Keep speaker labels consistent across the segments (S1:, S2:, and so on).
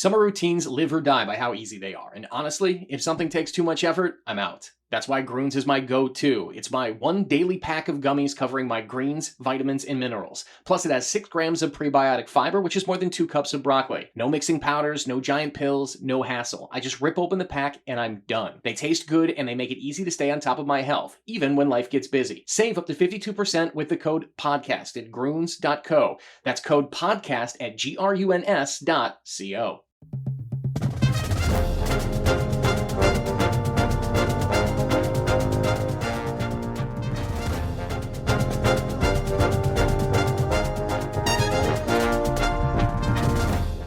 S1: Summer routines live or die by how easy they are, and honestly, if something takes too much effort, I'm out. That's why Groons is my go-to. It's my one daily pack of gummies covering my greens, vitamins, and minerals. Plus, it has 6 grams of prebiotic fiber, which is more than 2 cups of broccoli. No mixing powders, no giant pills, no hassle. I just rip open the pack and I'm done. They taste good and they make it easy to stay on top of my health, even when life gets busy. Save up to 52% with the code PODCAST at Groons.co. That's code PODCAST at GRUNS.co.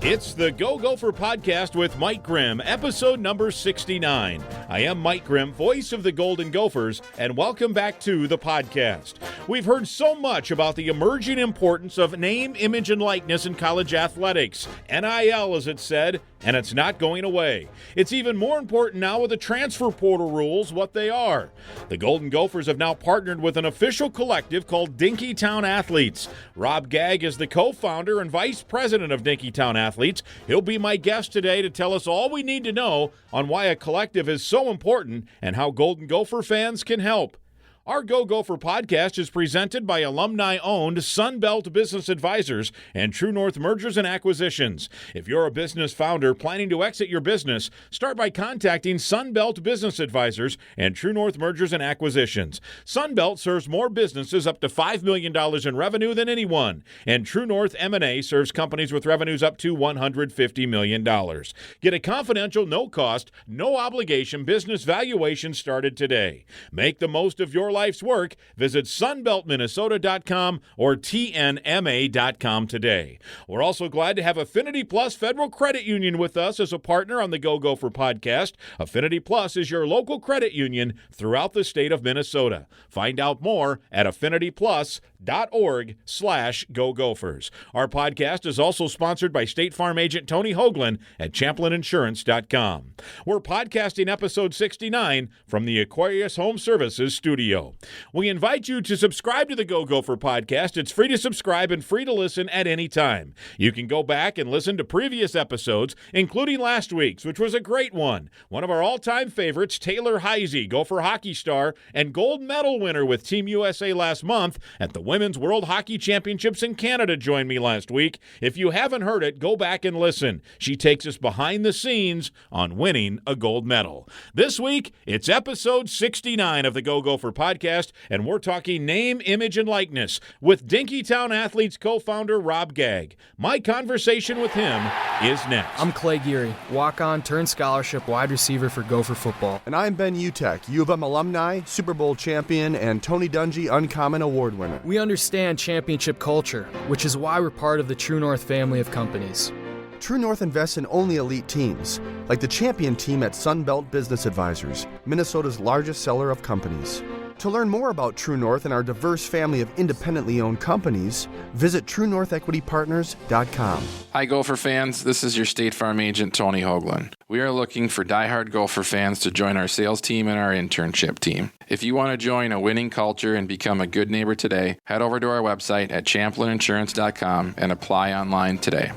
S2: It's the Go Gopher podcast with Mike Grimm, episode number 69. I am Mike Grimm, voice of the Golden Gophers, and welcome back to the podcast. We've heard so much about the emerging importance of name, image, and likeness in college athletics. NIL, as it's said, and it's not going away. It's even more important now with the transfer portal rules, what they are. The Golden Gophers have now partnered with an official collective called Dinkytown Athletes. Rob Gag is the co-founder and vice president of Dinkytown Athletes. He'll be my guest today to tell us all we need to know on why a collective is so important and how Golden Gopher fans can help. Our Go Gopher podcast is presented by alumni-owned Sunbelt Business Advisors and True North Mergers and Acquisitions. If you're a business founder planning to exit your business, start by contacting Sunbelt Business Advisors and True North Mergers and Acquisitions. Sunbelt serves more businesses up to $5 million in revenue than anyone, and True North M&A serves companies with revenues up to $150 million. Get a confidential, no-cost, no-obligation business valuation started today. Make the most of your life's work. Visit sunbeltminnesota.com or tnma.com today. We're also glad to have Affinity Plus Federal Credit Union with us as a partner on the Go Gopher podcast. Affinity Plus is your local credit union throughout the state of Minnesota. Find out more at affinityplus.org/Go Gophers. Our podcast is also sponsored by State Farm agent Tony Hoagland at ChamplinInsurance.com. We're podcasting episode 69 from the Aquarius Home Services studio. We invite you to subscribe to the Go Gopher podcast. It's free to subscribe and free to listen at any time. You can go back and listen to previous episodes, including last week's, which was a great one. One of our all-time favorites, Taylor Heisey, Gopher hockey star and gold medal winner with Team USA last month at the Women's World Hockey Championships in Canada, joined me last week. If you haven't heard it, go back and listen. She takes us behind the scenes on winning a gold medal. This week, it's episode 69 of the Go Gopher podcast, and we're talking name, image, and likeness with Dinkytown Athletes co-founder Rob Gag. My conversation with him is next.
S3: I'm Clay Geary, walk-on turned scholarship wide receiver for Gopher football.
S4: And I'm Ben Utek, U of M alumni, Super Bowl champion, and Tony Dungy Uncommon Award winner.
S3: We understand championship culture, which is why we're part of the True North family of companies.
S4: True North invests in only elite teams, like the champion team at Sunbelt Business Advisors, Minnesota's largest seller of companies. To learn more about True North and our diverse family of independently owned companies, visit TrueNorthEquityPartners.com.
S5: Hi, Gopher fans. This is your State Farm agent, Tony Hoagland. We are looking for diehard Gopher fans to join our sales team and our internship team. If you want to join a winning culture and become a good neighbor today, head over to our website at ChamplinInsurance.com and apply online today.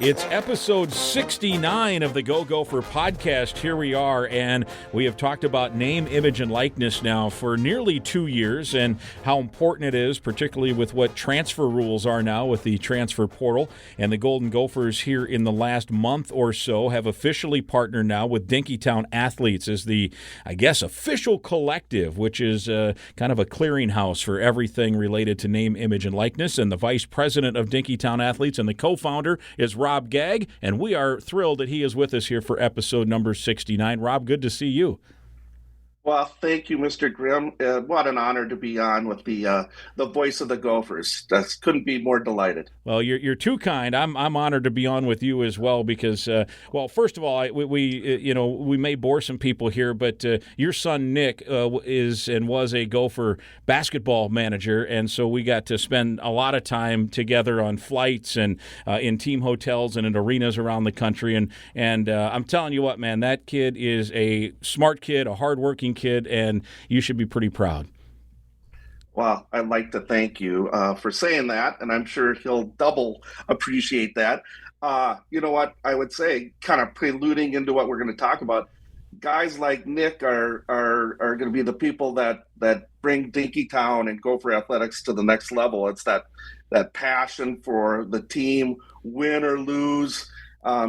S2: It's episode 69 of the Go Gopher podcast. Here we are, and we have talked about name, image, and likeness now for nearly 2 years and how important it is, particularly with what transfer rules are now with the transfer portal. And the Golden Gophers here in the last month or so have officially partnered now with Dinkytown Athletes as the, I guess, official collective, which is kind of a clearinghouse for everything related to name, image, and likeness. And the vice president of Dinkytown Athletes and the co-founder is Rob Gag, and we are thrilled that he is with us here for episode number 69. Rob, good to see you.
S6: Well, thank you, Mr. Grimm. What an honor to be on with the voice of the Gophers. Couldn't be more delighted.
S2: Well, you're too kind. I'm honored to be on with you as well because, well, first of all, we may bore some people here, but your son Nick is and was a Gopher basketball manager, and so we got to spend a lot of time together on flights and in team hotels and in arenas around the country. And I'm telling you what, man, that kid is a smart kid, a hardworking kid, and you should be pretty proud.
S6: Well, I'd like to thank you for saying that, and I'm sure he'll double appreciate that. You know what? I would say, kind of preluding into what we're going to talk about, guys like Nick are going to be the people that bring Dinkytown and Gopher athletics to the next level. It's that passion for the team, win or lose.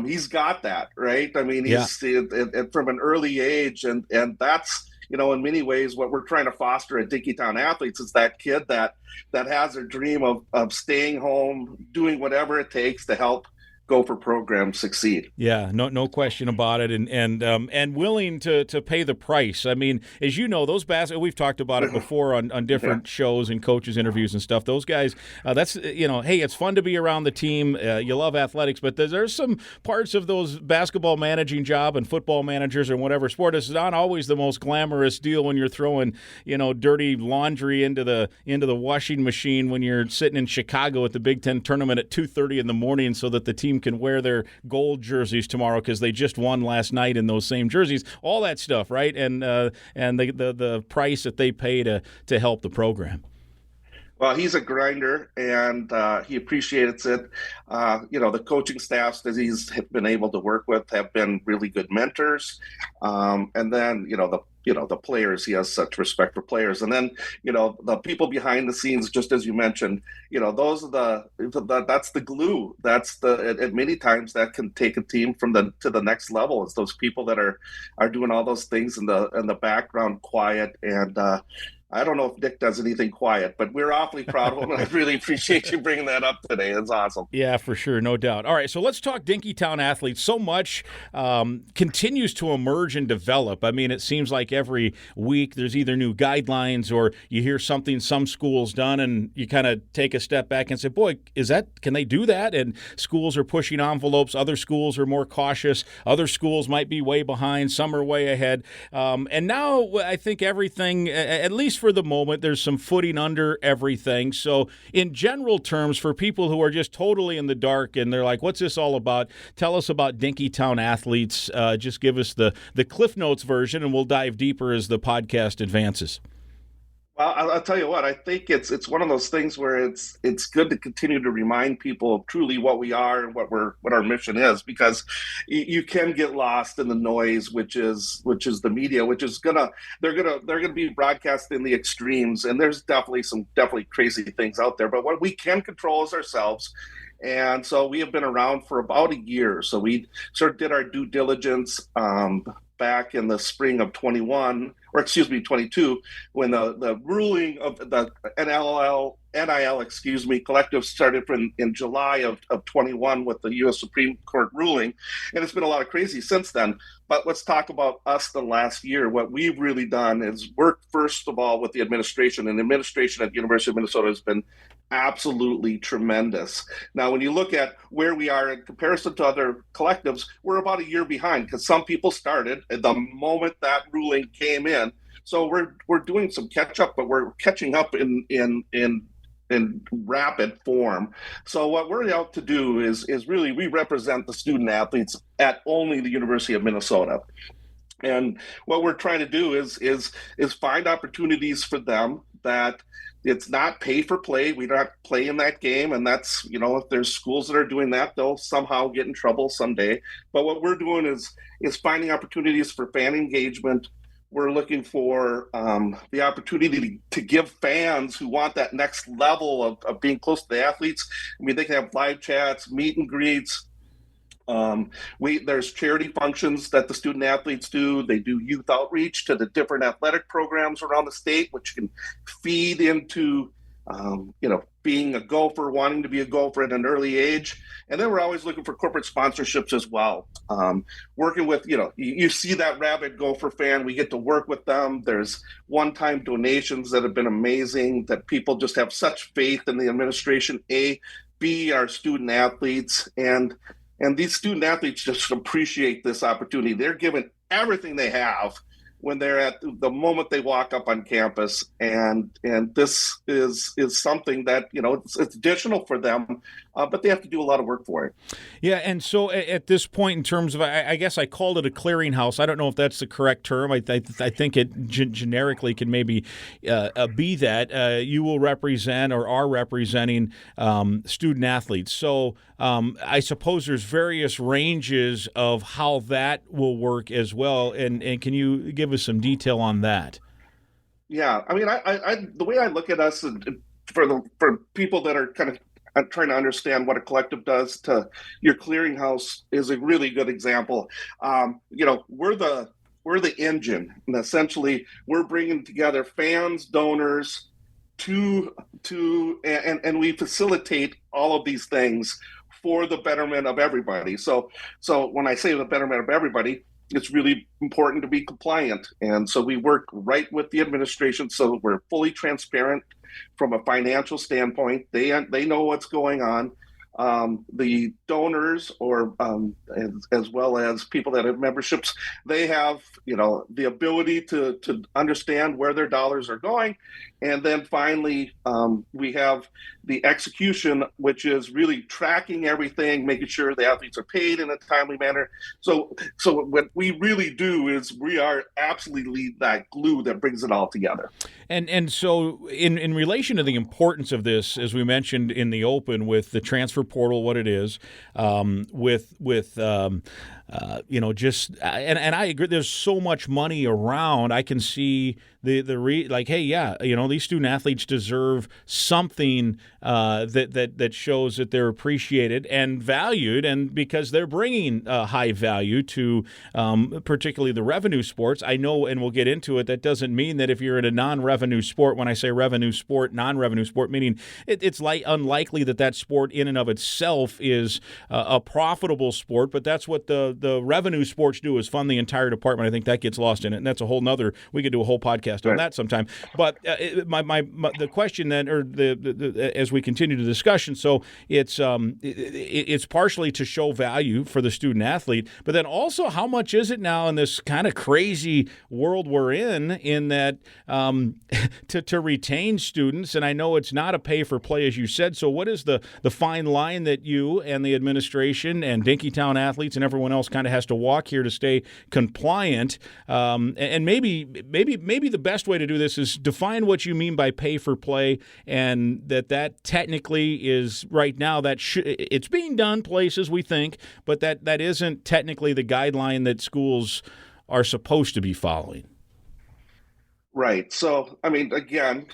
S6: He's got that, right? I mean, he's from an early age, and that's, you know, in many ways what we're trying to foster at Dinkytown Athletes is that kid that has a dream of staying home, doing whatever it takes to help Gopher program succeed.
S2: Yeah, no question about it, and willing to pay the price. I mean, as you know, those we've talked about it before on different shows and coaches interviews and stuff. Those guys, that's, you know, hey, it's fun to be around the team. You love athletics, but there's some parts of those basketball managing job and football managers or whatever sport. It's not always the most glamorous deal when you're throwing, you know, dirty laundry into the washing machine when you're sitting in Chicago at the Big Ten tournament at 2:30 in the morning so that the team can wear their gold jerseys tomorrow because they just won last night in those same jerseys. All that stuff, right? And the price that they pay to help the program.
S6: Well, he's a grinder, and he appreciates it. You know, the coaching staffs that he's been able to work with have been really good mentors. And then, the players, he has such respect for players. And then, you know, the people behind the scenes, just as you mentioned, you know, those are that's the glue. At many times that can take a team to the next level. It's those people that are doing all those things in the background, quiet, and I don't know if Nick does anything quiet, but we're awfully proud of him, and I really appreciate you bringing that up today. It's awesome.
S2: Yeah, for sure, no doubt. All right, so let's talk Dinkytown Athletes. So much continues to emerge and develop. I mean, it seems like every week there's either new guidelines or you hear something some school's done, and you kind of take a step back and say, boy, can they do that? And schools are pushing envelopes. Other schools are more cautious. Other schools might be way behind. Some are way ahead. And now I think everything, at least for the moment, there's some footing under everything. So in general terms, for people who are just totally in the dark and they're like, what's this all about? Tell us about Dinkytown Athletes. Just give us the Cliff Notes version, and we'll dive deeper as the podcast advances.
S6: Well, I'll tell you what, I think it's one of those things where it's good to continue to remind people of truly what we are and what our mission is, because you can get lost in the noise, which is the media, which is they're gonna be broadcasting the extremes, and there's definitely crazy things out there. But what we can control is ourselves. And so we have been around for about a year. So we sort of did our due diligence back in the spring of 22, when the ruling of the NIL collective started in July of 21 with the U.S. Supreme Court ruling. And it's been a lot of crazy since then. But let's talk about us the last year. What we've really done is work, first of all, with the administration. And the administration at the University of Minnesota has been absolutely tremendous. Now, when you look at where we are in comparison to other collectives, we're about a year behind because some people started at the moment that ruling came in. So we're doing some catch up, but we're catching up in rapid form. So what we're out to do is really, we represent the student athletes at only the University of Minnesota. And what we're trying to do is find opportunities for them that it's not pay for play. We don't play in that game. And that's, you know, if there's schools that are doing that, they'll somehow get in trouble someday. But what we're doing is finding opportunities for fan engagement. We're looking for the opportunity to give fans who want that next level of being close to the athletes. I mean, they can have live chats, meet and greets. There's charity functions that the student athletes do. They do youth outreach to the different athletic programs around the state, which can feed into, being a Gopher, wanting to be a Gopher at an early age. And then we're always looking for corporate sponsorships as well. Working with, you see that rabid Gopher fan, we get to work with them. There's one-time donations that have been amazing, that people just have such faith in the administration, B, our student athletes. And these student athletes just appreciate this opportunity. They're given everything they have when they're at the moment they walk up on campus. And this is something that, it's additional for them but they have to do a lot of work for it.
S2: Yeah, and so at this point, in terms of, I guess I called it a clearinghouse. I don't know if that's the correct term. I think it generically can maybe be that. You will represent or are representing student athletes. So I suppose there's various ranges of how that will work as well. And can you give us some detail on that?
S6: Yeah, I mean, I the way I look at us for people that are kind of trying to understand what a collective does to your clearinghouse is a really good example. We're the engine, and essentially we're bringing together fans, donors, and we facilitate all of these things for the betterment of everybody. So when I say the betterment of everybody, it's really important to be compliant. And so we work right with the administration so we're fully transparent from a financial standpoint. They know what's going on. The donors or as well as people that have memberships, they have the ability to understand where their dollars are going. And then finally, we have the execution, which is really tracking everything, making sure the athletes are paid in a timely manner. So what we really do is we are absolutely that glue that brings it all together.
S2: And so in relation to the importance of this, as we mentioned in the open with the transfer portal, what it is, and I agree. There's so much money around. I can see these student athletes deserve something that shows that they're appreciated and valued, and because they're bringing high value to particularly the revenue sports. I know, and we'll get into it. That doesn't mean that if you're in a non-revenue sport, when I say revenue sport, non-revenue sport, meaning it's unlikely that sport in and of itself is a profitable sport, but that's what the revenue sports do, is fund the entire department. I think that gets lost in it, and that's a whole nother. We could do a whole podcast on that sometime. But the question then, or as we continue the discussion, so it's partially to show value for the student athlete, but then also how much is it now in this kind of crazy world we're in that to retain students, and I know it's not a pay for play as you said. So what is the fine line that you and the administration and Dinkytown Athletes and everyone else kind of has to walk here to stay compliant? And maybe the best way to do this is define what you mean by pay for play, and that technically is right now it's being done places, we think, but that isn't technically the guideline that schools are supposed to be following.
S6: Right. So, I mean, again,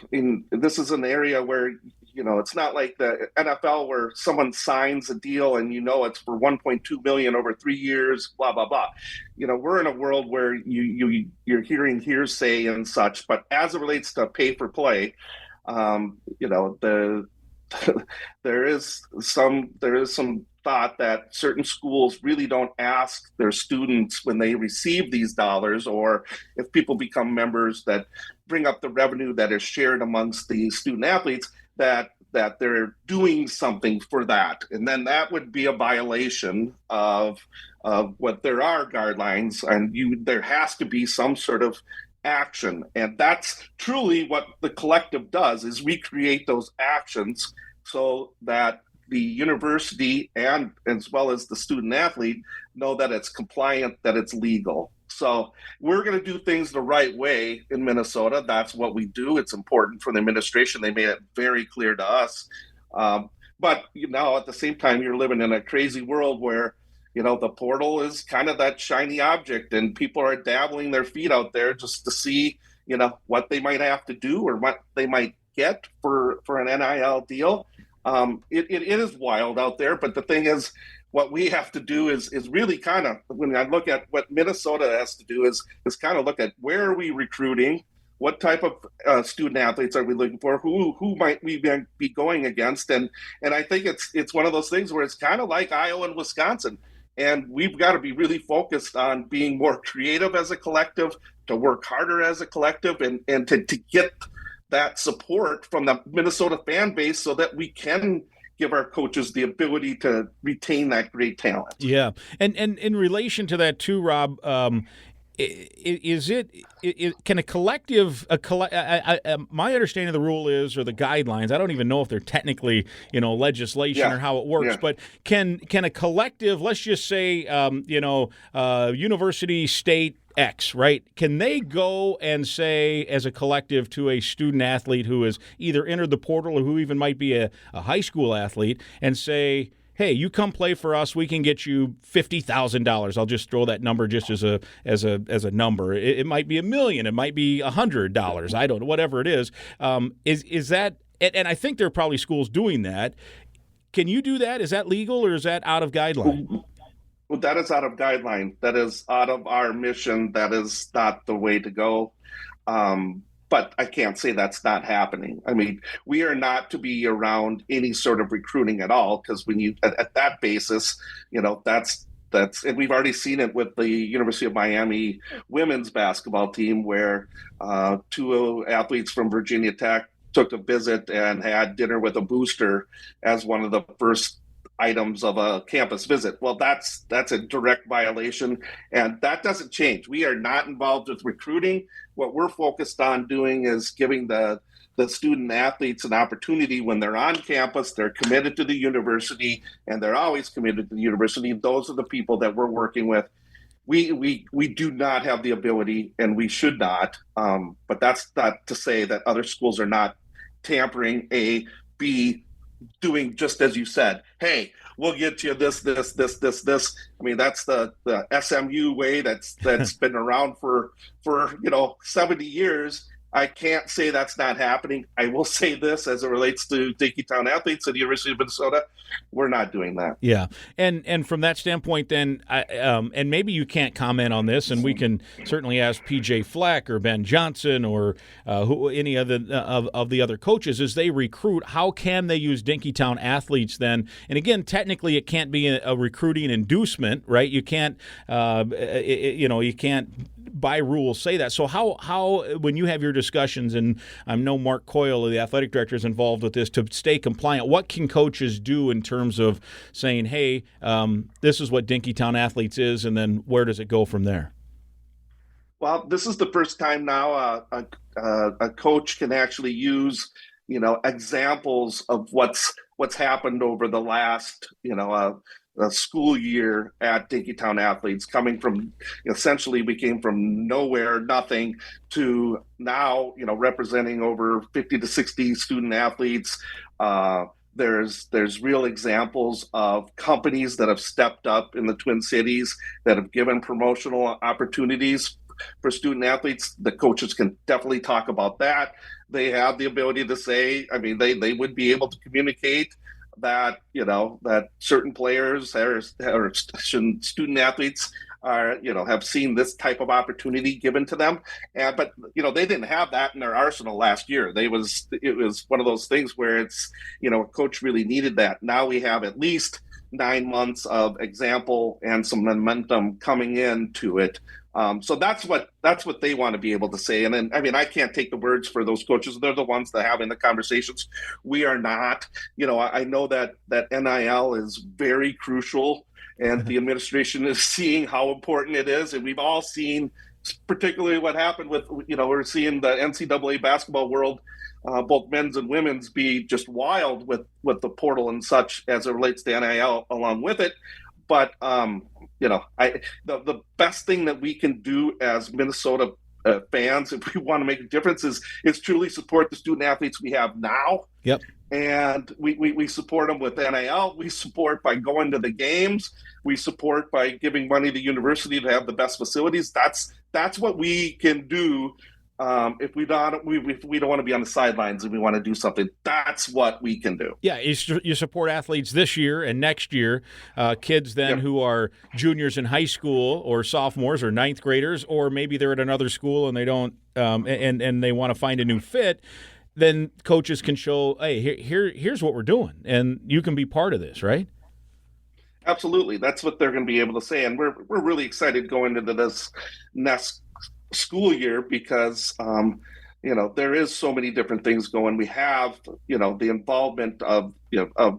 S6: this is an area where it's not like the NFL where someone signs a deal and it's for $1.2 million over 3 years, blah blah blah. We're in a world where you're hearing hearsay and such, but as it relates to pay for play, there is some thought that certain schools really don't ask their students when they receive these dollars, or if people become members, that bring up the revenue that is shared amongst the student athletes, that they're doing something for that. And then that would be a violation of what there are guidelines, and there has to be some sort of action. And that's truly what the collective does, is we create those actions so that the university and as well as the student athlete know that it's compliant, that it's legal. So we're going to do things the right way in Minnesota. That's what we do. It's important for the administration. They made it very clear to us. But at the same time, you're living in a crazy world where the portal is kind of that shiny object, and people are dabbling their feet out there just to see what they might have to do or what they might get for an NIL deal. It is wild out there, but the thing is, what we have to do is really kind of, when I look at what Minnesota has to do, is kind of look at where are we recruiting, what type of student athletes are we looking for, who might we be going against, and I think it's one of those things where it's kind of like Iowa and Wisconsin, and we've got to be really focused on being more creative as a collective, to work harder as a collective, and to get that support from the Minnesota fan base so that we can give our coaches the ability to retain that great talent.
S2: Yeah. And in relation to that too, Rob, can a collective my understanding of the rule is, or the guidelines, I don't even know if they're technically legislation or how it works, but can a collective, let's just say university, state X, right? Can they go and say as a collective to a student athlete who has either entered the portal or who even might be a high school athlete and say, hey, you come play for us, we can get you $50,000. I'll just throw that number just as a number. It might be $1 million, it might be $100. I don't know, whatever it is. Is that? And I think there are probably schools doing that. Can you do that? Is that legal or is that out of guideline?
S6: Well, that is out of guideline. That is out of our mission. That is not the way to go. But I can't say that's not happening. I mean, we are not to be around any sort of recruiting at all, because when you at that basis, that's and we've already seen it with the University of Miami women's basketball team, where two athletes from Virginia Tech took a visit and had dinner with a booster as one of the first items of a campus visit. Well, that's a direct violation, and that doesn't change. We are not involved with recruiting. What we're focused on doing is giving the student athletes an opportunity when they're on campus. They're committed to the university, and they're always committed to the university. Those are the people that we're working with. We do not have the ability, and we should not. But that's not to say that other schools are not tampering. B, doing just as you said. Hey, we'll get you this. I mean, that's the SMU way that's been around for 70 years. I can't say that's not happening. I will say this as it relates to Dinkytown Athletes at the University of Minnesota. We're not doing that.
S2: Yeah, and from that standpoint, then, and maybe you can't comment on this, and we can certainly ask PJ Fleck or Ben Johnson or any other of the other coaches as they recruit. How can they use Dinkytown Athletes then? And again, technically, it can't be a recruiting inducement, right? You can't, you can't by rule say that. So how when you have your discussions, and I know Mark Coyle, the athletic director, is involved with this to stay compliant, what can coaches do in terms of saying, hey, this is what Dinkytown Athletes is, and then where does it go from there?
S6: Well, this is the first time now a coach can actually use examples of what's happened over the last a school year at Dinkytown Athletes, coming from essentially we came from nowhere, nothing, to now representing over 50 to 60 student athletes. There's real examples of companies that have stepped up in the Twin Cities that have given promotional opportunities for student athletes. The coaches can definitely talk about that. They have the ability to say, I mean, they would be able to communicate that that certain players or student athletes are have seen this type of opportunity given to them, but they didn't have that in their arsenal last year. It was one of those things where it's a coach really needed that. Now we have at least 9 months of example and some momentum coming into it. So that's what they want to be able to say. And then, I mean, I can't take the words for those coaches. They're the ones that are having the conversations. We are not. I know that NIL is very crucial, and the administration is seeing how important it is. And we've all seen, particularly what happened with, we're seeing the NCAA basketball world, both men's and women's, be just wild with the portal and such as it relates to NIL along with it. But the best thing that we can do as Minnesota fans, if we want to make a difference, is truly support the student athletes we have now.
S2: Yep.
S6: And we support them with NIL. We support by going to the games. We support by giving money to the university to have the best facilities. That's what we can do. If we don't want to be on the sidelines and we want to do something, that's what we can do.
S2: Yeah, you support athletes this year and next year, kids then who are juniors in high school or sophomores or ninth graders, or maybe they're at another school and they don't and they want to find a new fit. Then coaches can show, hey, here's what we're doing, and you can be part of this, right?
S6: Absolutely, that's what they're going to be able to say, and we're really excited going into this next school year because there is so many different things going. We have the involvement of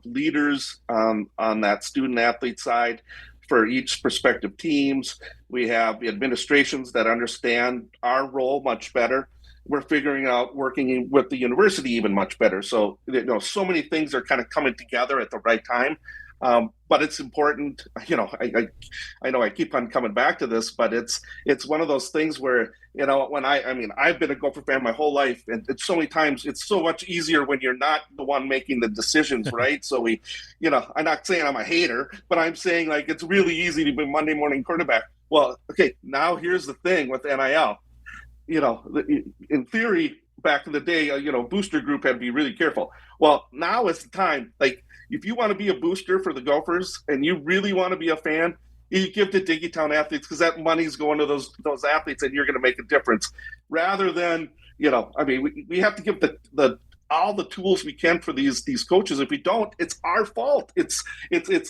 S6: leaders on that student athlete side for each prospective teams. We have the administrations that understand our role much better. We're figuring out working with the university even much better. So, so many things are kind of coming together at the right time. But it's important, I know I keep on coming back to this, but it's one of those things where, when I've been a Gopher fan my whole life, and it's so many times, it's so much easier when you're not the one making the decisions, right? So I'm not saying I'm a hater, but I'm saying like, it's really easy to be Monday morning quarterback. Well, okay, now here's the thing with NIL. In theory, back in the day, booster group had to be really careful. Well, now is the time. Like, if you want to be a booster for the Gophers and you really want to be a fan, you give to Dinkytown Athletes, because that money's going to those athletes, and you're going to make a difference. Rather than, we have to give the all the tools we can for these coaches. If we don't, it's our fault. It's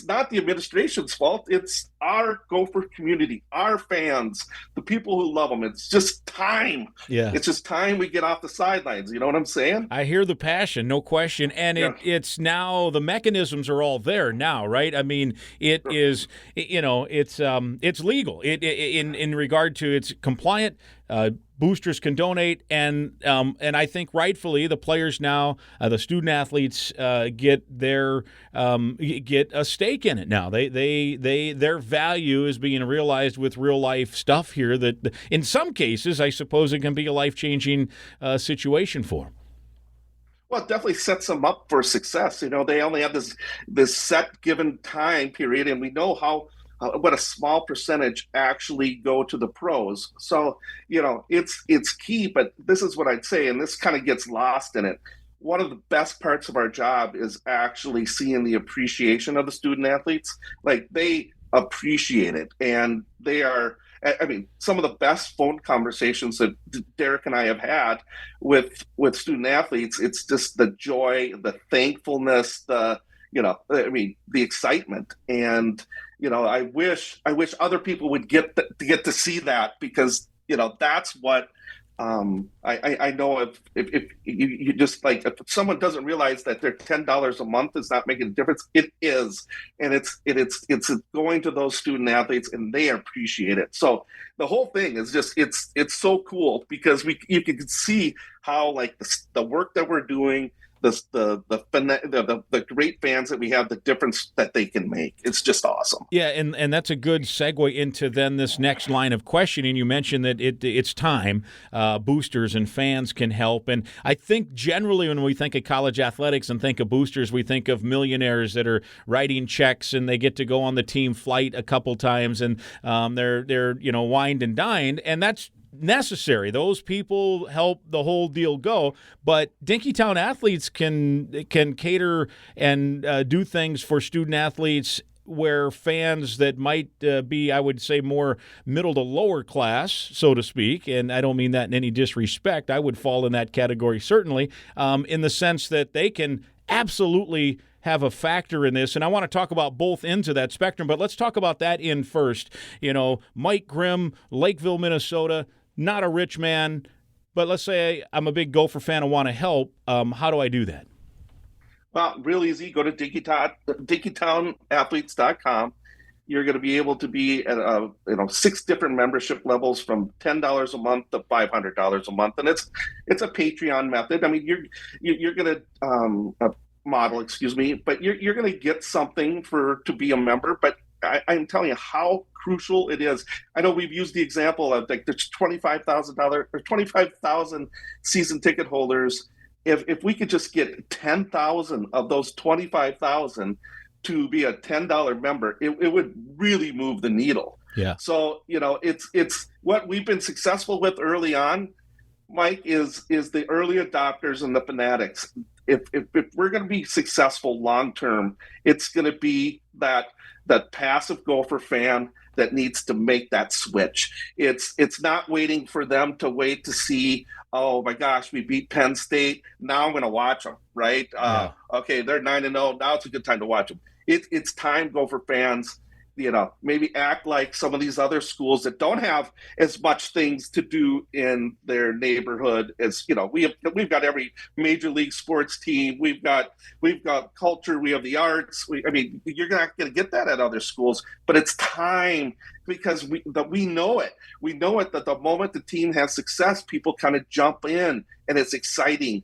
S6: not the administration's fault. It's our Gopher community, our fans, the people who love them. It's just time.
S2: Yeah.
S6: It's just time we get off the sidelines. You know what I'm saying?
S2: I hear the passion, no question. And it's now, the mechanisms are all there now, right? I mean, it is, it's legal. In regard to, it's compliant. Boosters can donate, and I think rightfully the players now, the student athletes, get a stake in it now. Their value is being realized with real life stuff here. That in some cases, I suppose, it can be a life-changing situation for them.
S6: Well, it definitely sets them up for success. They only have this set given time period, and we know what a small percentage actually go to the pros. So, it's key, but this is what I'd say, and this kind of gets lost in it. One of the best parts of our job is actually seeing the appreciation of the student athletes. Like, they appreciate it, and they are, some of the best phone conversations that Derek and I have had with student athletes, it's just the joy, the thankfulness, the excitement. And I wish other people would get to see that, because that's what I know. If you just, like, if someone doesn't realize that their $10 a month is not making a difference, it is, and it's going to those student athletes, and they appreciate it. So the whole thing is just it's so cool, because you can see how, like, the work that we're doing, the great fans that we have, the difference that they can make. It's just awesome.
S2: Yeah, and that's a good segue into then this next line of questioning. You mentioned that it's time. Boosters and fans can help. And I think generally when we think of college athletics and think of boosters, we think of millionaires that are writing checks, and they get to go on the team flight a couple times, and they're wined and dined, and that's necessary. Those people help the whole deal go, but Dinkytown Athletes can cater and do things for student athletes where fans that might be, I would say, more middle to lower class, so to speak, and I don't mean that in any disrespect. I would fall in that category, certainly, in the sense that they can absolutely have a factor in this, and I want to talk about both ends of that spectrum, but let's talk about that end first. Mike Grimm, Lakeville, Minnesota, not a rich man, but let's say I'm a big Gopher fan and want to help. How do I do that?
S6: Well, real easy. Go to DinkytownAthletes.com. You're going to be able to be at 6 different membership levels, from $10 a month to $500 a month, and it's a Patreon method. I mean, you're going to model, but you're going to get something to be a member, but I'm telling you how crucial it is. I know we've used the example of, like, there's $25,000 or 25,000 season ticket holders. If we could just get 10,000 of those 25,000 to be a $10 member, it would really move the needle.
S2: Yeah.
S6: So, it's what we've been successful with early on, Mike, is the early adopters and the fanatics. If we're going to be successful long term, it's going to be that passive Gopher fan that needs to make that switch. It's not waiting for them to wait to see, oh my gosh, we beat Penn State, now I'm going to watch them, right?
S2: Yeah.
S6: Okay, they're 9-0, now it's a good time to watch them. It's time, Gopher fans. maybe act like some of these other schools that don't have as much things to do in their neighborhood. As we've got every major league sports team, we've got culture, we have the arts. You're not going to get that at other schools, but it's time, because we know it. We know it, that the moment the team has success, people kind of jump in, and it's exciting.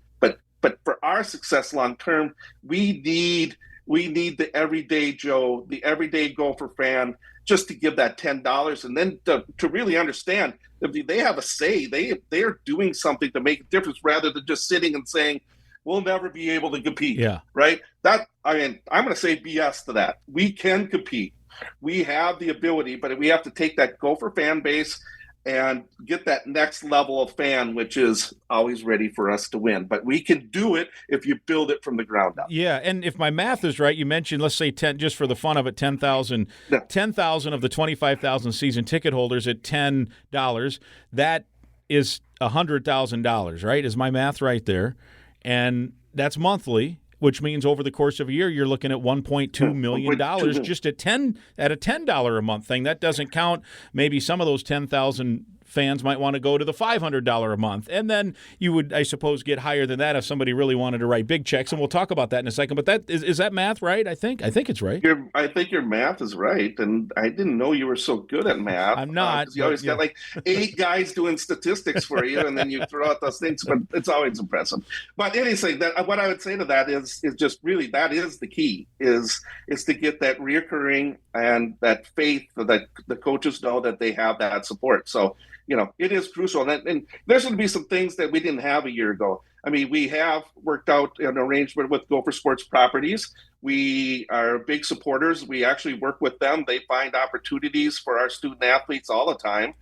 S6: But for our success long term, we need the everyday Joe, the everyday Gopher fan, just to give that $10, and then to really understand that they have a say. They are doing something to make a difference, rather than just sitting and saying, we'll never be able to compete.
S2: Yeah.
S6: Right? I'm going to say BS to that. We can compete. We have the ability, but we have to take that Gopher fan base and get that next level of fan, which is always ready for us to win. But we can do it if you build it from the ground up.
S2: Yeah, and if my math is right, you mentioned, let's say 10, just for the fun of it, 10,000 of the 25,000 season ticket holders at $10. That is $100,000, right? Is my math right there? And that's monthly, which means over the course of a year, you're looking at $1.2 million just at a $10 a month thing. That doesn't count maybe some of those 10,000 fans might want to go to the $500 a month. And then you would, I suppose, get higher than that if somebody really wanted to write big checks. And we'll talk about that in a second. But that is that math right? I think it's right.
S6: I think your math is right. And I didn't know you were so good at math.
S2: I'm not.
S6: You always got like 8 guys doing statistics for you, and then you throw out those things. But it's always impressive. But anything, what I would say to that is just really, that is the key, is to get that reoccurring and that faith that the coaches know that they have that support. So, it is crucial. And there's going to be some things that we didn't have a year ago. We have worked out an arrangement with Gopher Sports Properties. We are big supporters. We actually work with them. They find opportunities for our student athletes all the time.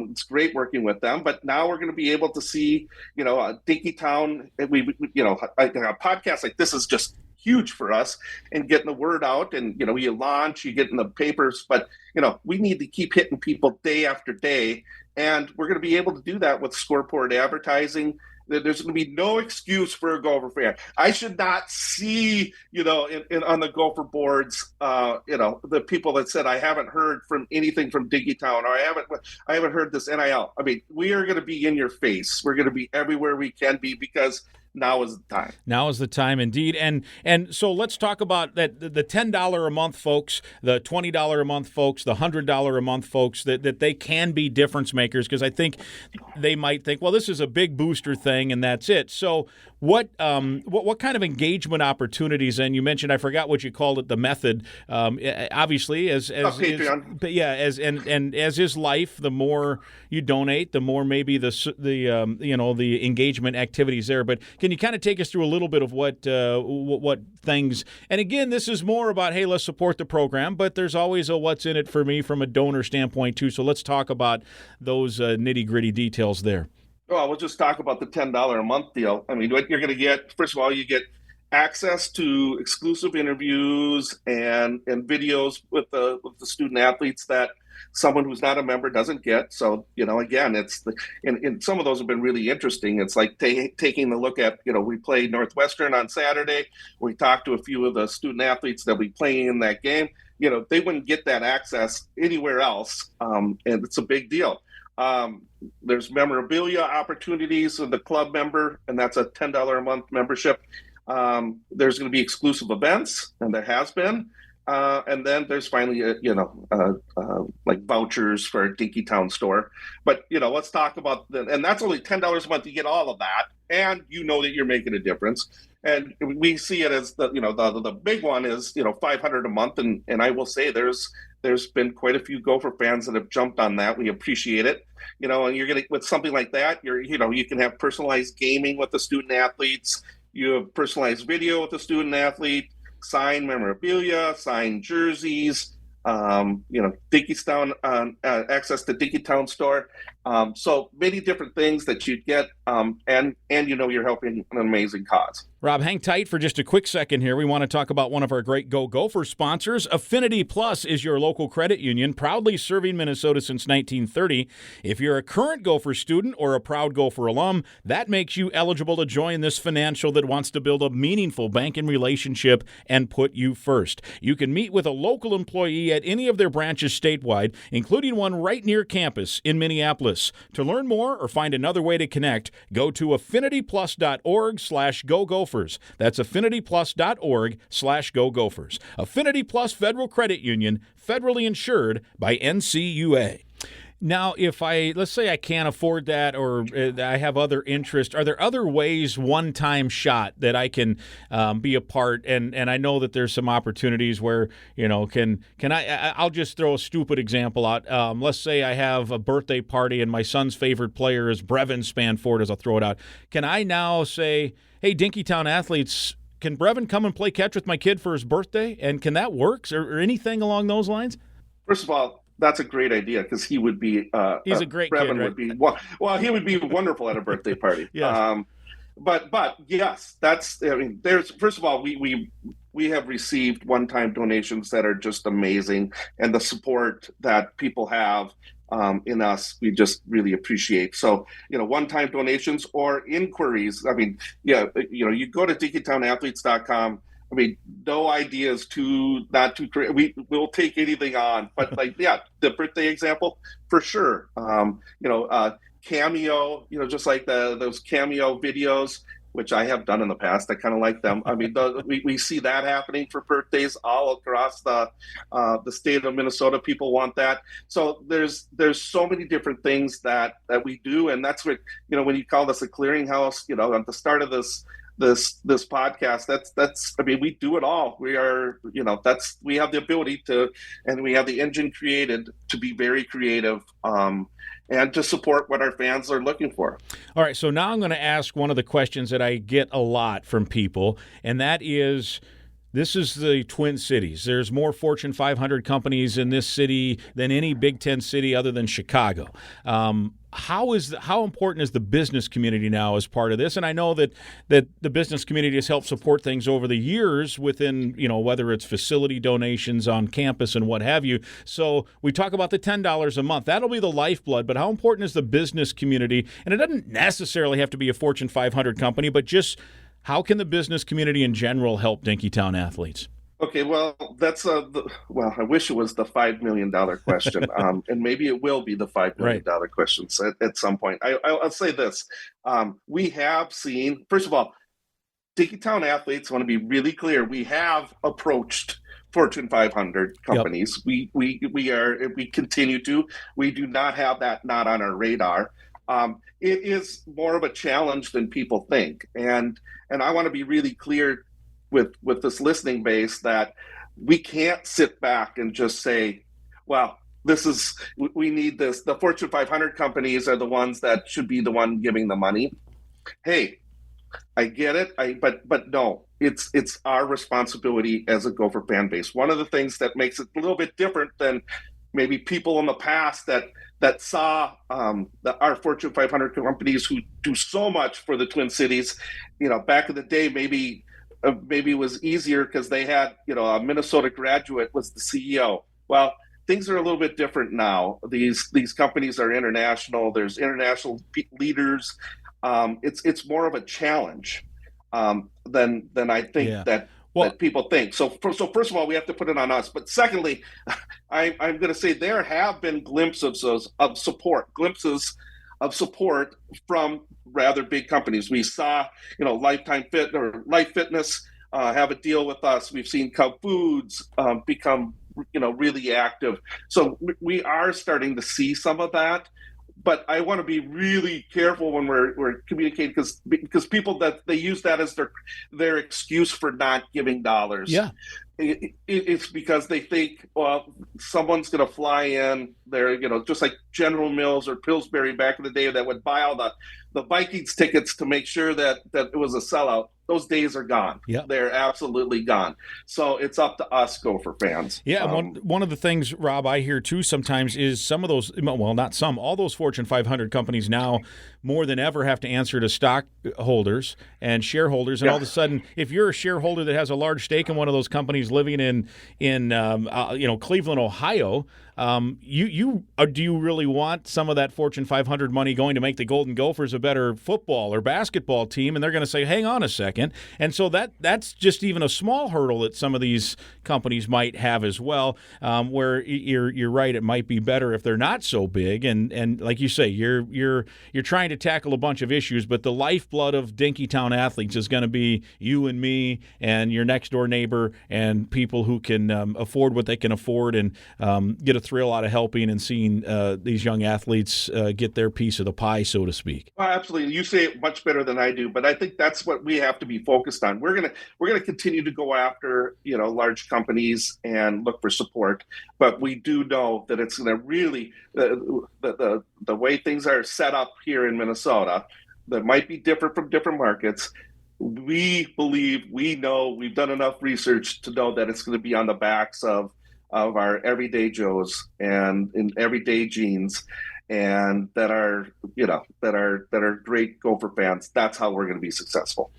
S6: It's great working with them. But now we're going to be able to see, Dinkytown. A podcast like this is just huge for us, and getting the word out, and you launch, you get in the papers, but we need to keep hitting people day after day, and we're going to be able to do that with scoreboard advertising. There's going to be no excuse for a Gopher fan. I should not see, on the Gopher boards, the people that said, I haven't heard from anything from Dinkytown, or I haven't heard this NIL. We are going to be in your face. We're going to be everywhere we can be, because now is the time.
S2: Now is the time, indeed. And so let's talk about that, the $10 a month folks, the $20 a month folks, the $100 a month folks, that they can be difference makers, because I think they might think, well, this is a big booster thing and that's it. So what kind of engagement opportunities? And you mentioned, I forgot what you called it, the method. Obviously, as is life, the more you donate, the more maybe the engagement activities there. But can you kind of take us through a little bit of what things? And again, this is more about, hey, let's support the program, but there's always a what's in it for me from a donor standpoint too. So let's talk about those nitty gritty details there.
S6: Well, we'll just talk about the $10 a month deal. What you're going to get, first of all, you get access to exclusive interviews and videos with the student athletes that someone who's not a member doesn't get. So, again, and some of those have been really interesting. It's like taking a look at, we played Northwestern on Saturday. We talked to a few of the student athletes that we play in that game. They wouldn't get that access anywhere else. And it's a big deal. There's memorabilia opportunities with the club member, and that's a $10 a month membership. There's going to be exclusive events, and there has been. And then there's finally, like vouchers for a Dinkytown store. But, let's talk about and that's only $10 a month. You get all of that, and that you're making a difference. And we see it as the big one is, $500 a month. And I will say there's been quite a few Gopher fans that have jumped on that. We appreciate it. And you're going to, with something like that, you can have personalized gaming with the student athletes. You have personalized video with the student athlete, signed memorabilia, signed jerseys, Dinkytown, access to Dinkytown store. So many different things that you'd get, and you're helping an amazing cause.
S2: Rob, hang tight for just a quick second here. We want to talk about one of our great Go Gopher sponsors. Affinity Plus is your local credit union, proudly serving Minnesota since 1930. If you're a current Gopher student or a proud Gopher alum, that makes you eligible to join this financial that wants to build a meaningful banking relationship and put you first. You can meet with a local employee at any of their branches statewide, including one right near campus in Minneapolis. To learn more or find another way to connect, go to affinityplus.org/GoGophers. That's affinityplus.org/GoGophers. Affinity Plus Federal Credit Union, federally insured by NCUA. Now, let's say I can't afford that, or I have other interest, are there other ways, one-time shot, that I can be a part? And I know that there's some opportunities where, I'll just throw a stupid example out. Let's say I have a birthday party and my son's favorite player is Brevin Spanford, as I'll throw it out. Can I now say, hey, Dinkytown Athletes, can Brevin come and play catch with my kid for his birthday? And can that work, or anything along those lines?
S6: First of all, that's a great idea, because he would be.
S2: He's a great
S6: Brevin
S2: kid, right?
S6: would be he would be wonderful at a birthday party.
S2: Yes.
S6: But yes, there's first of all, we have received one-time donations that are just amazing, and the support that people have in us, we just really appreciate. So, one-time donations or inquiries. you go to dinkytownathletes.com. No ideas not too crazy. We'll take anything on, but the birthday example for sure. Cameo, just like those Cameo videos, which I have done in the past. I kind of like them. We see that happening for birthdays all across the state of Minnesota. People want that. So there's so many different things that we do, and that's what when you call this a clearinghouse. At the start of this podcast, that's we do it all. We are we have the ability to, and we have the engine created to be very creative and to support what our fans are looking for.
S2: All right, so now I'm going to ask one of the questions that I get a lot from people, and that is, this is the Twin Cities. There's more Fortune 500 companies in this city than any Big Ten city other than Chicago. How important is the business community now as part of this? And I know that the business community has helped support things over the years within, whether it's facility donations on campus and what have you. So we talk about the $10 a month. That'll be the lifeblood. But how important is the business community? And it doesn't necessarily have to be a Fortune 500 company, but just how can the business community in general help Dinkytown Athletes?
S6: Okay, well, that's I wish it was the $5 million question, and maybe it will be the $5 million question at some point. I'll say this: we have seen, first of all, Dinkytown Athletes. I want to be really clear. We have approached Fortune 500 companies. Yep. We continue to. We do not have that not on our radar. It is more of a challenge than people think, and I want to be really clear with this listening base that we can't sit back and just say, well, we need this. The Fortune 500 companies are the ones that should be the one giving the money. Hey, I get it. But no, it's our responsibility as a Gopher fan base. One of the things that makes it a little bit different than maybe people in the past that saw our Fortune 500 companies who do so much for the Twin Cities, back in the day, maybe it was easier because they had, a Minnesota graduate was the CEO. Well, things are a little bit different now. These companies are international. There's international leaders. It's more of a challenge than I think that people think. So first of all, we have to put it on us. But secondly, I'm going to say there have been glimpses of support from rather big companies. We saw, Lifetime Fit or Life Fitness have a deal with us. We've seen Cub Foods become, really active. So we are starting to see some of that. But I want to be really careful when we're communicating because people that they use that as their excuse for not giving dollars. Yeah, it's because they think, well, someone's going to fly in there, just like General Mills or Pillsbury back in the day that would buy all the Vikings tickets to make sure that it was a sellout. those days are gone.
S2: Yeah.
S6: They're absolutely gone. So it's up to us Gopher fans.
S2: Yeah, one of the things, Rob, I hear too sometimes is some of those, well, not some, all those Fortune 500 companies now more than ever have to answer to stockholders and shareholders. And all of a sudden, if you're a shareholder that has a large stake in one of those companies living in Cleveland, Ohio, do you really want some of that Fortune 500 money going to make the Golden Gophers a better football or basketball team? And they're going to say, hang on a second. And so that's just even a small hurdle that some of these companies might have as well, where you're right, it might be better if they're not so big. And like you say, you're trying to tackle a bunch of issues, but the lifeblood of Dinkytown Athletes is going to be you and me and your next door neighbor and people who can afford what they can afford and get a thrill out of helping and seeing these young athletes get their piece of the pie, so to speak.
S6: Well, absolutely. You say it much better than I do, but I think that's what we have to be focused on. We're gonna continue to go after large companies and look for support, but we do know that it's going to really the way things are set up here in Minnesota that might be different from different markets. We believe, we know, we've done enough research to know that it's going to be on the backs of our everyday Joes and in everyday jeans, and that are great Gopher fans. That's how we're going to be successful.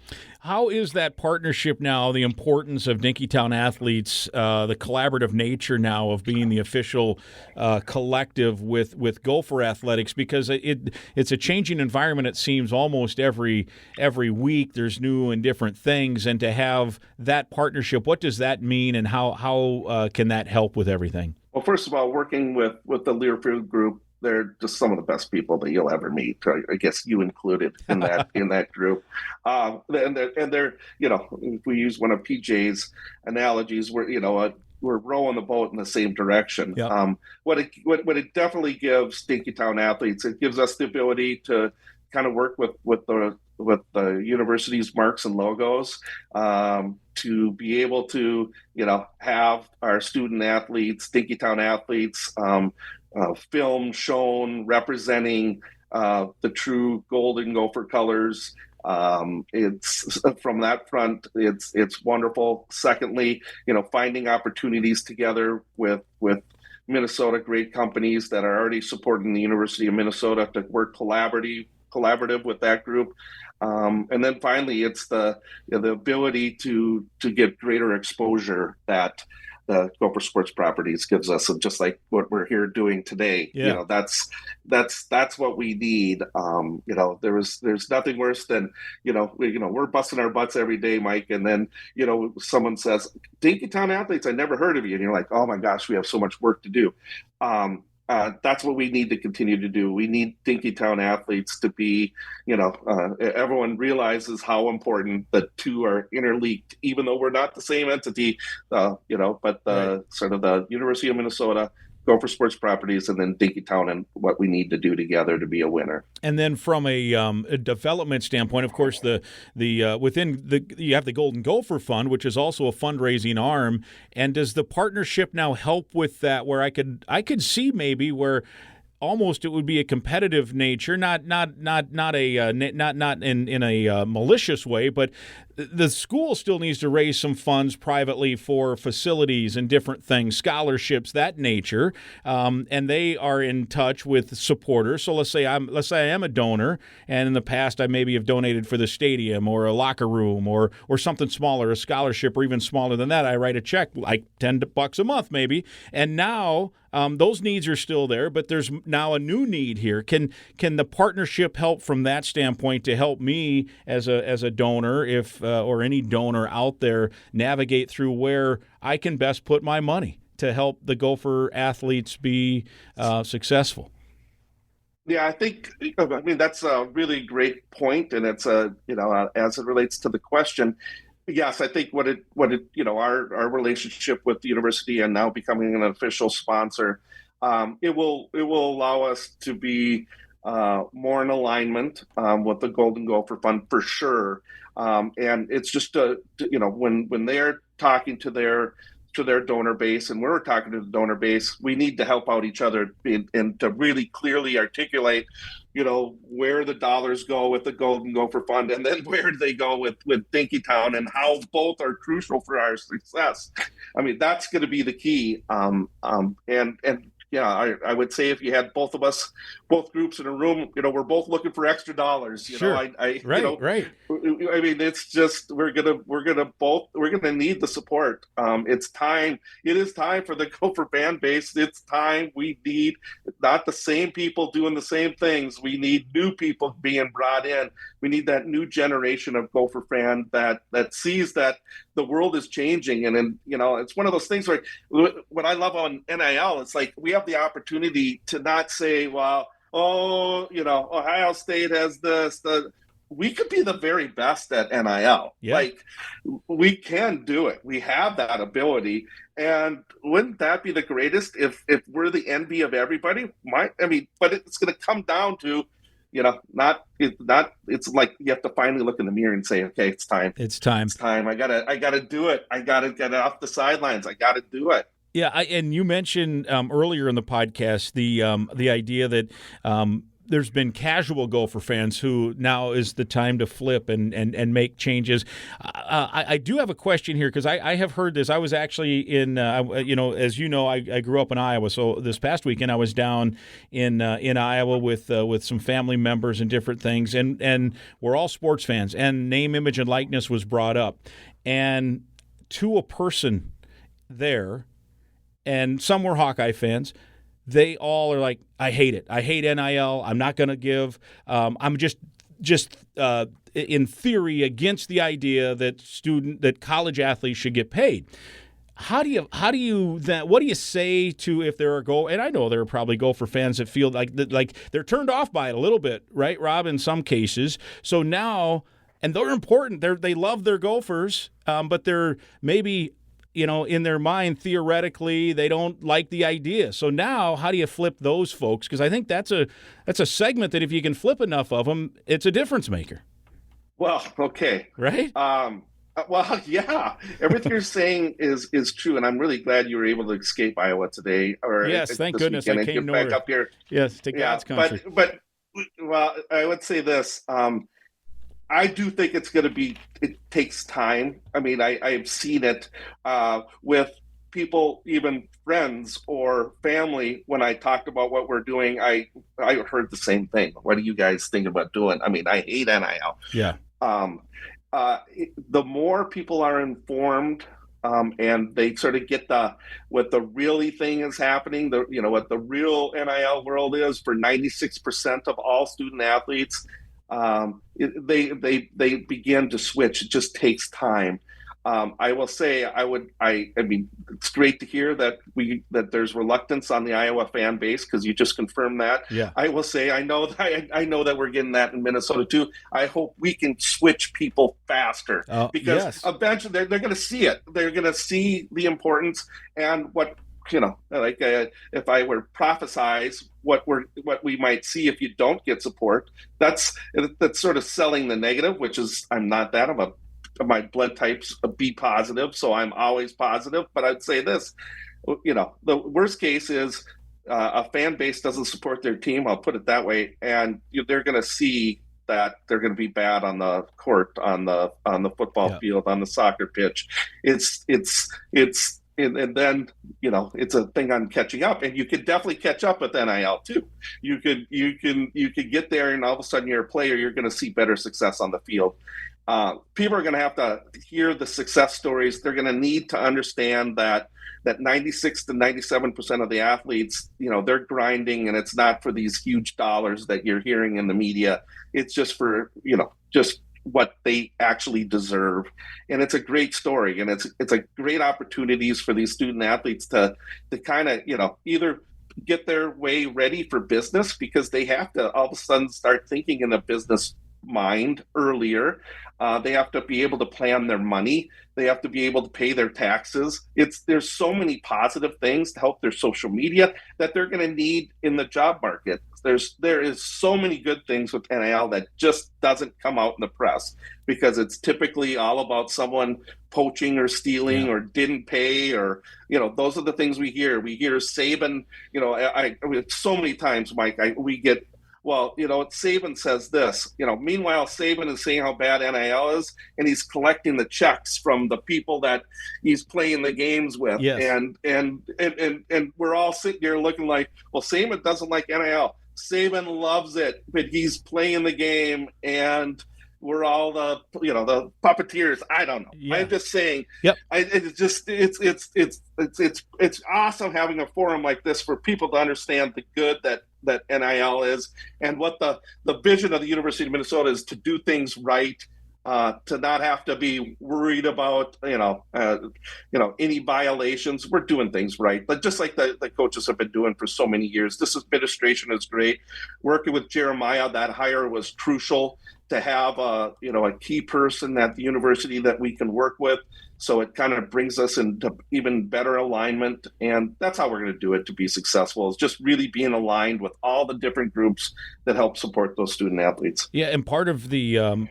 S2: How is that partnership now, the importance of Dinkytown Athletes, the collaborative nature now of being the official collective with Gopher Athletics? Because it's a changing environment, it seems, almost every week. There's new and different things. And to have that partnership, what does that mean, and how can that help with everything?
S6: Well, first of all, working with the Learfield Group, they're just some of the best people that you'll ever meet. I guess you included in that group. And they're if we use one of PJ's analogies, we're rowing the boat in the same direction.
S2: Yep.
S6: What it definitely gives Dinkytown Athletes, it gives us the ability to kind of work with the university's marks and logos, to be able to have our student athletes, Dinkytown Athletes, film shown representing the true Golden Gopher colors. It's from that front, it's wonderful. Secondly, finding opportunities together with Minnesota great companies that are already supporting the University of Minnesota to work collaborative with that group. And then finally, it's the ability to get greater exposure that the Gopher Sports Properties gives us, and just like what we're here doing today.
S2: Yeah.
S6: That's what we need. There's nothing worse than we're busting our butts every day, Mike, and then someone says, Dinkytown Athletes, I never heard of you, and you're like, oh my gosh, we have so much work to do. That's what we need to continue to do. We need Dinkytown Athletes to be, everyone realizes how important the two are interlinked, even though we're not the same entity, but the sort of the University of Minnesota, Gopher Sports Properties, and then Dinkytown, and what we need to do together to be a winner.
S2: And then from a development standpoint, of course, you have the Golden Gopher Fund, which is also a fundraising arm. And does the partnership now help with that? Where I could see maybe where almost it would be a competitive nature, not in a malicious way, but the school still needs to raise some funds privately for facilities and different things, scholarships, that nature, and they are in touch with supporters. So let's say I am a donor, and in the past I maybe have donated for the stadium or a locker room or something smaller, a scholarship, or even smaller than that. I write a check like $10 a month maybe, and now those needs are still there, but there's now a new need here. Can the partnership help from that standpoint to help me as a donor, or any donor out there, navigate through where I can best put my money to help the Gopher Athletes be successful?
S6: Yeah, I mean that's a really great point, and it's as it relates to the question. Yes, I think our relationship with the university and now becoming an official sponsor, it will allow us to be more in alignment with the Golden Gopher Fund for sure. And it's just when they're talking to their to their donor base, and we're talking to the donor base, we need to help out each other and to really clearly articulate, where the dollars go with the Golden Gopher Fund, and then where do they go with Dinkytown, and how both are crucial for our success. I mean, that's going to be the key. I would say if you had both groups in a room, we're both looking for extra dollars.
S2: Sure.
S6: Right.
S2: I
S6: mean, it's just we're gonna need the support. It's time. It is time for the Gopher fan base. It's time. We need not the same people doing the same things. We need new people being brought in. We need that new generation of Gopher fan that sees that the world is changing, and it's one of those things where what I love on NIL, it's like we have the opportunity to not say, well, Ohio State has this. We could be the very best at NIL.
S2: Yeah.
S6: Like, we can do it. We have that ability, and wouldn't that be the greatest if we're the envy of everybody? But it's going to come down to, it's like you have to finally look in the mirror and say, okay, it's time.
S2: It's time.
S6: I gotta do it. I gotta get off the sidelines. I gotta do it.
S2: Yeah, and you mentioned earlier in the podcast the idea that there's been casual Gopher fans who now is the time to flip and make changes. I do have a question here because I have heard this. I was actually in, as you know, I grew up in Iowa. So this past weekend I was down in Iowa with some family members and different things, and we're all sports fans. And name, image, and likeness was brought up, and to a person there. And some were Hawkeye fans. They all are like, I hate it. I hate NIL. I'm not going to give. I'm just in theory against the idea that college athletes should get paid. What do you say to if there are and I know there are probably Gopher fans that feel like they're turned off by it a little bit, right, Rob? In some cases. So now, and they're important. They love their Gophers, but they're maybe, in their mind, theoretically, they don't like the idea. So now, how do you flip those folks? Because I think that's a segment that if you can flip enough of them, it's a difference maker.
S6: Well, okay.
S2: Right?
S6: Well, yeah. Everything you're saying is true, and I'm really glad you were able to escape Iowa today.
S2: Yes, thank goodness I came
S6: back up here.
S2: Yes, to God's country.
S6: But I would say this. I do think it takes time. I mean, I've seen it with people, even friends or family, when I talked about what we're doing, I heard the same thing. What do you guys think about doing? I mean, I hate NIL.
S2: Yeah.
S6: The more people are informed, and they sort of get what the really thing is happening, what the real NIL world is for 96% of all student athletes, they begin to switch. It just takes time. I will say, I mean, it's great to hear that there's reluctance on the Iowa fan base, because you just confirmed that.
S2: Yeah.
S6: I will say, I know that we're getting that in Minnesota too. I hope we can switch people faster, because
S2: yes.
S6: Eventually they're going to see it. They're going to see the importance and what. If I were to prophesize what we might see if you don't get support, that's sort of selling the negative, which is, I'm not that. My blood type's a B positive, so I'm always positive. But I'd say this, the worst case is a fan base doesn't support their team. I'll put it that way, and they're going to see that they're going to be bad on the court, on the football field, on the soccer pitch. And then, it's a thing on catching up, and you could definitely catch up with NIL too. You could get there, and all of a sudden you're a player. You're going to see better success on the field. People are going to have to hear the success stories. They're going to need to understand that 96 to 97% of the athletes, they're grinding, and it's not for these huge dollars that you're hearing in the media. It's just for, just what they actually deserve. And it's a great story, and it's a great opportunities for these student athletes to kind of, either get their way ready for business, because they have to all of a sudden start thinking in a business mind earlier. They have to be able to plan their money. They have to be able to pay their taxes. There's so many positive things to help their social media that they're going to need in the job market. There is so many good things with NIL that just doesn't come out in the press because it's typically all about someone poaching or stealing or didn't pay, or those are the things we hear. We hear Saban. I so many times, Mike, we get. Well, Saban says this. Meanwhile, Saban is saying how bad NIL is, and he's collecting the checks from the people that he's playing the games with.
S2: Yes.
S6: And we're all sitting here looking like, well, Saban doesn't like NIL. Saban loves it, but he's playing the game, and we're all the puppeteers. I don't know. Yeah. I'm just saying.
S2: Yep.
S6: It's awesome having a forum like this for people to understand the good that NIL is, and what the vision of the University of Minnesota is to do things right, to not have to be worried about any violations. We're doing things right, but just like the coaches have been doing for so many years. This administration is great. Working with Jeremiah, that hire was crucial to have a key person at the university that we can work with. So it kind of brings us into even better alignment, and that's how we're going to do it to be successful, is just really being aligned with all the different groups that help support those student athletes.
S2: Yeah, and part of the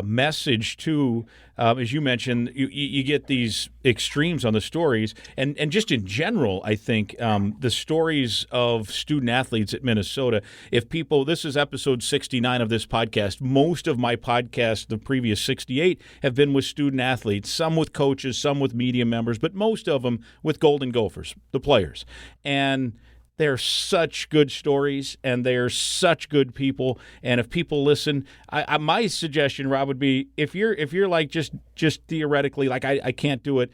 S2: message too, as you mentioned, you get these extremes on the stories, and just in general, I think the stories of student athletes at Minnesota. If people, this is episode 69 of this podcast. Most of my podcasts, the previous 68, have been with student athletes. Some with coaches, some with media members, but most of them with Golden Gophers, the players. And they're such good stories, and they're such good people. And if people listen, my suggestion, Rob, would be if you're like just theoretically like I can't do it,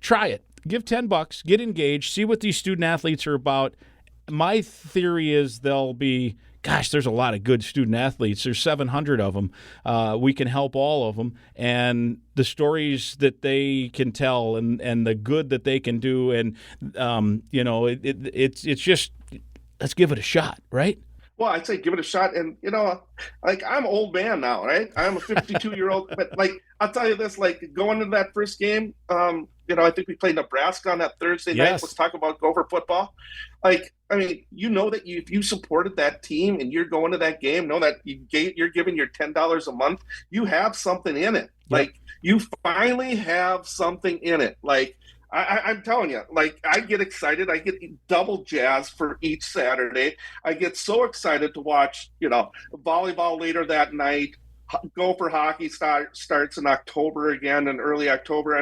S2: try it. Give $10, get engaged, see what these student athletes are about. My theory is they'll be, gosh, there's a lot of good student athletes. There's 700 of them. We can help all of them. And the stories that they can tell and the good that they can do. And, it's just, let's give it a shot, right?
S6: Well, I'd say give it a shot. And, I'm an old man now, right? I'm a 52-year-old. But, I'll tell you this, going into that first game, I think we played Nebraska on that Thursday night. Let's talk about Gopher football. That if you supported that team and you're going to that game, know that you're giving your $10 a month, you have something in it. Yep. You finally have something in it. I'm telling you, I get excited. I get double jazzed for each Saturday. I get so excited to watch, volleyball later that night. Gopher hockey starts in October again, in early October.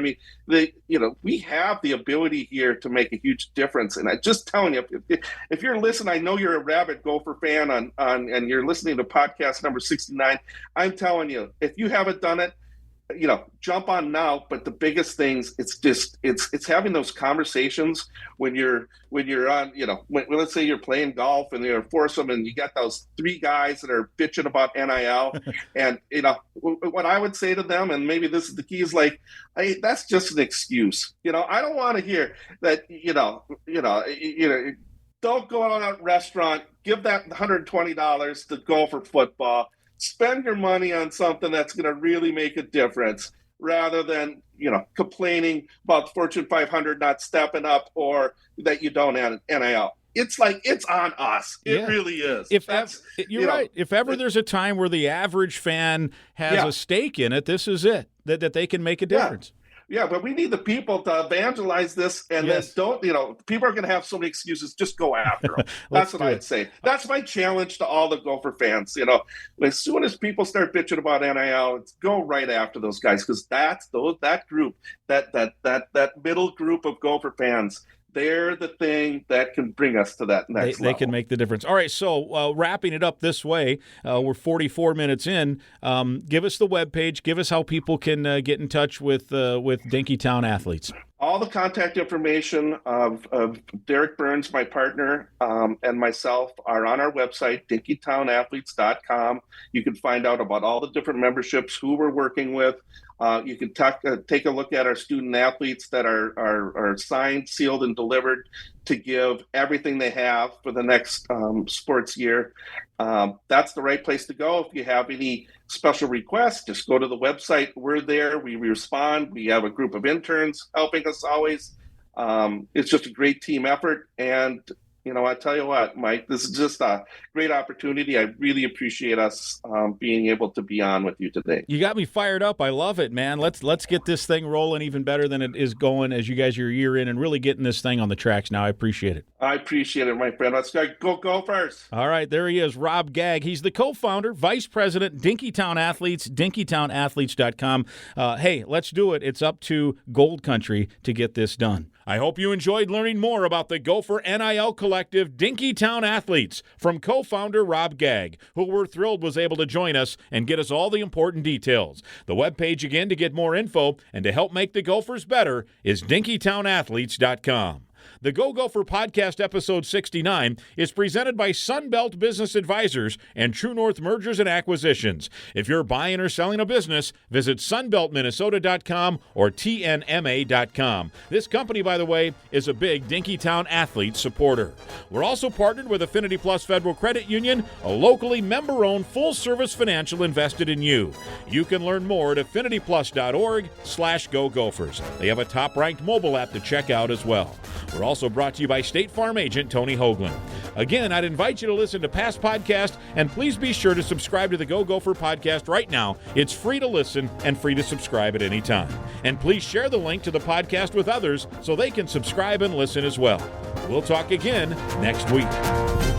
S6: We have the ability here to make a huge difference. And I'm just telling you, if you're listening, I know you're a rabid Gopher fan and you're listening to podcast number 69. I'm telling you, if you haven't done it, jump on now. But the biggest things, it's having those conversations when you're on, when let's say you're playing golf and you're a foursome and you got those three guys that are bitching about NIL. And, what I would say to them, and maybe this is the key, is hey, that's just an excuse. I don't want to hear that, don't go out at a restaurant, give that $120 to Gopher football. Spend your money on something that's going to really make a difference, rather than, complaining about Fortune 500 not stepping up or that you don't have NIL. It's it's on us. It really is.
S2: You're right. If ever there's a time where the average fan has a stake in it, this is it, that they can make a difference.
S6: Yeah, but we need the people to evangelize this, and then don't, people are going to have so many excuses. Just go after them. That's what I'd say. That's my challenge to all the Gopher fans. As soon as people start bitching about NIL, go right after those guys, because that group, that middle group of Gopher fans, they're the thing that can bring us to that next level.
S2: They can make the difference. All right, so wrapping it up this way, we're 44 minutes in. Give us the webpage. Give us how people can get in touch with Dinkytown Athletes.
S6: All the contact information of Derek Burns, my partner, and myself are on our website, dinkytownathletes.com. You can find out about all the different memberships, who we're working with. You can take a look at our student athletes that are signed, sealed, and delivered to give everything they have for the next sports year. That's the right place to go. If you have any special requests, just go to the website. We're there. We respond. We have a group of interns helping us always. It's just a great team effort. And I tell you what, Mike, this is just a great opportunity. I really appreciate us being able to be on with you today.
S2: You got me fired up. I love it, man. Let's get this thing rolling even better than it is going as you guys are a year in and really getting this thing on the tracks now. I appreciate it.
S6: I appreciate it, my friend. Let's go Gophers.
S2: All right, there he is, Rob Gag. He's the co-founder, vice president, Dinkytown Athletes, dinkytownathletes.com. Hey, let's do it. It's up to Gold Country to get this done. I hope you enjoyed learning more about the Gopher NIL collective Dinkytown Athletes from co-founder Rob Gag, who we're thrilled was able to join us and get us all the important details. The webpage again to get more info and to help make the Gophers better is dinkytownathletes.com. The Go Gopher Podcast, Episode 69, is presented by Sunbelt Business Advisors and True North Mergers and Acquisitions. If you're buying or selling a business, visit sunbeltminnesota.com or tnma.com. This company, by the way, is a big Dinkytown Athletes supporter. We're also partnered with Affinity Plus Federal Credit Union, a locally member-owned full-service financial invested in you. You can learn more at affinityplus.org/Go Gophers. They have a top-ranked mobile app to check out as well. We're also brought to you by State Farm agent Tony Hoagland. Again, I'd invite you to listen to past podcasts, and please be sure to subscribe to the Go Gopher podcast right now. It's free to listen and free to subscribe at any time. And please share the link to the podcast with others so they can subscribe and listen as well. We'll talk again next week.